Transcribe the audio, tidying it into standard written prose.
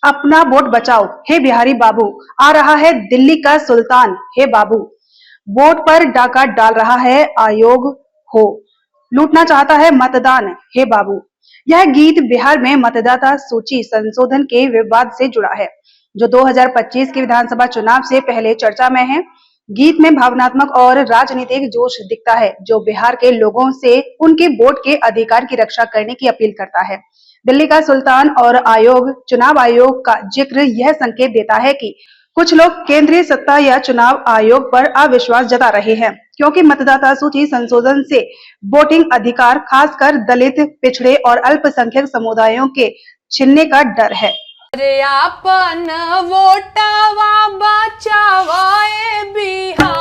अपना वोट बचाओ, हे बिहारी बाबू। आ रहा है दिल्ली का सुल्तान, हे बाबू। वोट पर डाका डाल रहा है आयोग हो, लूटना चाहता है मतदान, हे बाबू। यह गीत बिहार में मतदाता सूची संशोधन के विवाद से जुड़ा है, जो 2025 के विधानसभा चुनाव से पहले चर्चा में है। गीत में भावनात्मक और राजनीतिक जोश दिखता है, जो बिहार के लोगों से उनके वोट के अधिकार की रक्षा करने की अपील करता है। दिल्ली का सुल्तान और आयोग, चुनाव आयोग का जिक्र यह संकेत देता है कि कुछ लोग केंद्रीय सत्ता या चुनाव आयोग पर अविश्वास जता रहे हैं, क्योंकि मतदाता सूची संशोधन से वोटिंग अधिकार, खासकर दलित, पिछड़े और अल्पसंख्यक समुदायों के छिनने का डर है। अरे आपन वोटवा बचावा ए बिहार।